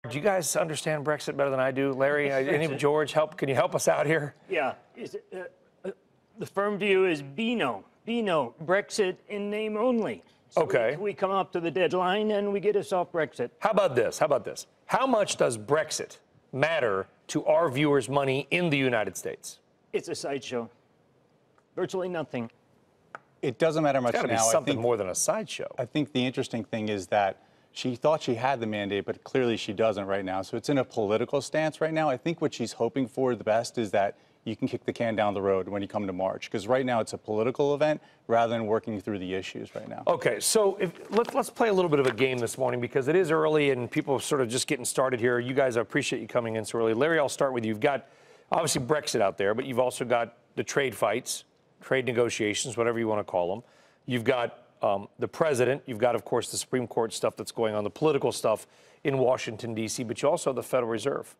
Do you guys understand Brexit better than I do? Larry, George, can you help us out here? Yeah. The firm view is BNO, Brexit in name only. So okay. We come up to the deadline and we get a soft Brexit. How about this? How much does Brexit matter to our viewers' money in the United States? It's a sideshow. Virtually nothing. It doesn't matter much now. It's got to be something more than a sideshow. I think the interesting thing is that she thought she had the mandate, but clearly she doesn't right now. So it's in a political stance right now. I think what she's hoping for the best is that you can kick the can down the road when you come to March, because right now it's a political event rather than working through the issues right now. Okay, so let's play a little bit of a game this morning, because it is early and people are sort of just getting started here. You guys, I appreciate you coming in so early. Larry, I'll start with you. You've got obviously Brexit out there, but you've also got the trade fights, trade negotiations, whatever you want to call them. You've got the president. You've got, of course, the Supreme Court stuff that's going on, the political stuff in Washington, D.C., but you also have the Federal Reserve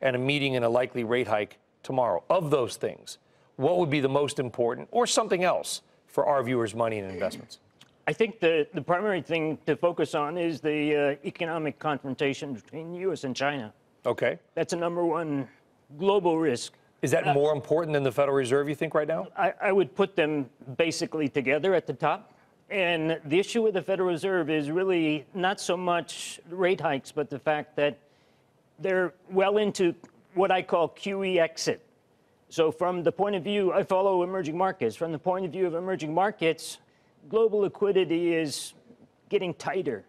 and a meeting and a likely rate hike tomorrow. Of those things, what would be the most important, or something else, for our viewers' money and investments? I think the primary thing to focus on is the economic confrontation between the U.S. and China. Okay. That's a number one global risk. Is that more important than the Federal Reserve, you think, right now? I would put them basically together at the top. And the issue with the Federal Reserve is really not so much rate hikes, but the fact that they're well into what I call QE exit. So from the point of view, I follow emerging markets. From the point of view of emerging markets, global liquidity is getting tighter.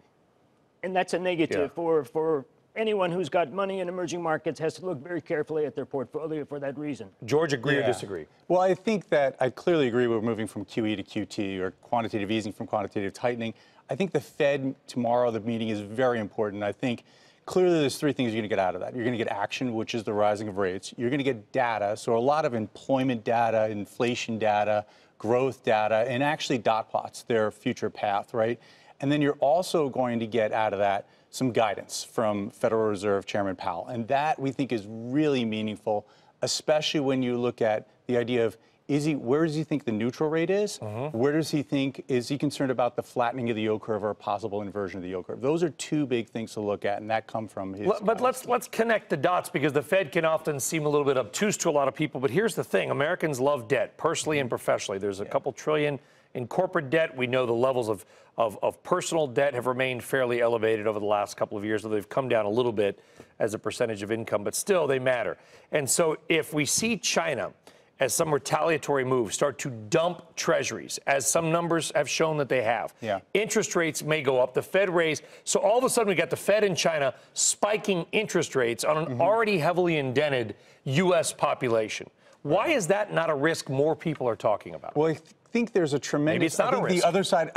And that's a negative for anyone who's got money in emerging markets has to look very carefully at their portfolio for that reason. George, agree or disagree? Well, I think that I clearly agree we're moving from QE to QT, or quantitative easing from quantitative tightening. I think the Fed tomorrow, the meeting, is very important. I think clearly there's three things you're going to get out of that. You're going to get action, which is the rising of rates. You're going to get data, so a lot of employment data, inflation data, growth data, and actually dot plots, their future path, right? And then you're also going to get out of that some guidance from Federal Reserve Chairman Powell. And that, we think, is really meaningful, especially when you look at the idea of, where does he think the neutral rate is? Where does he think, is he concerned about the flattening of the yield curve or a possible inversion of the yield curve? Those are two big things to look at, and that come from his But let's connect the dots, because the Fed can often seem a little bit obtuse to a lot of people. But here's the thing. Americans love debt, personally and professionally. There's a couple trillion in corporate debt. We know the levels of personal debt have remained fairly elevated over the last couple of years, though they've come down a little bit as a percentage of income, but still they matter. And so if we see China, as some retaliatory moves, start to dump treasuries, as some numbers have shown that they have, interest rates may go up, the Fed raise. So all of a sudden we got the Fed in China spiking interest rates on an already heavily indented U.S. population. Why is that not a risk more people are talking about? Well, I think there's a tremendous. Maybe it's not a risk.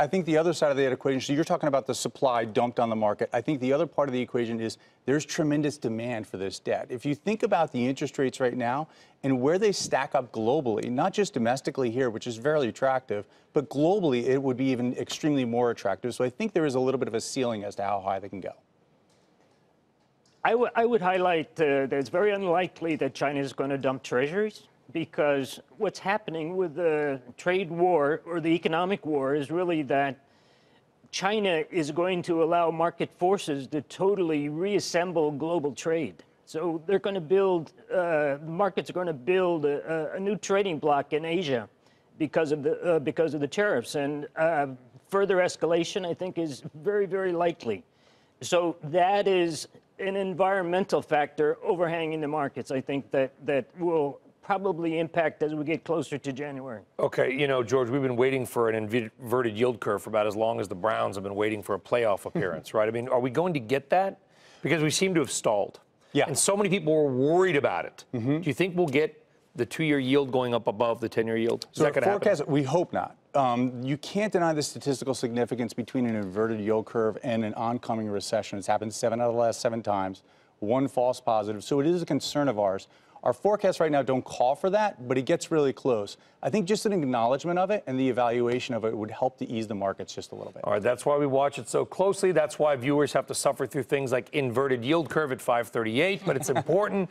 I think the other side of that equation, so you're talking about the supply dumped on the market. I think the other part of the equation is there's tremendous demand for this debt. If you think about the interest rates right now and where they stack up globally, not just domestically here, which is very attractive, but globally it would be even extremely more attractive. So I think there is a little bit of a ceiling as to how high they can go. I would highlight that it's very unlikely that China is going to dump treasuries, because what's happening with the trade war or the economic war is really that China is going to allow market forces to totally reassemble global trade. So they're going to build, the markets are going to build a new trading bloc in Asia because of the tariffs. And further escalation, I think, is very, very likely. So that is an environmental factor overhanging the markets, I think, that will probably impact as we get closer to January. Okay, you know, George, we've been waiting for an inverted yield curve for about as long as the Browns have been waiting for a playoff appearance, right? I mean, are we going to get that? Because we seem to have stalled. Yeah. And so many people were worried about it. Do you think we'll get the 2-year yield going up above the 10-year yield? Is that going to happen? We hope not. You can't deny the statistical significance between an inverted yield curve and an oncoming recession. It's happened 7 out of the last 7 times, 1 false positive. So it is a concern of ours. Our forecasts right now don't call for that, but it gets really close. I think just an acknowledgement of it and the evaluation of it would help to ease the markets just a little bit. All right, that's why we watch it so closely. That's why viewers have to suffer through things like inverted yield curve at 538. But it's important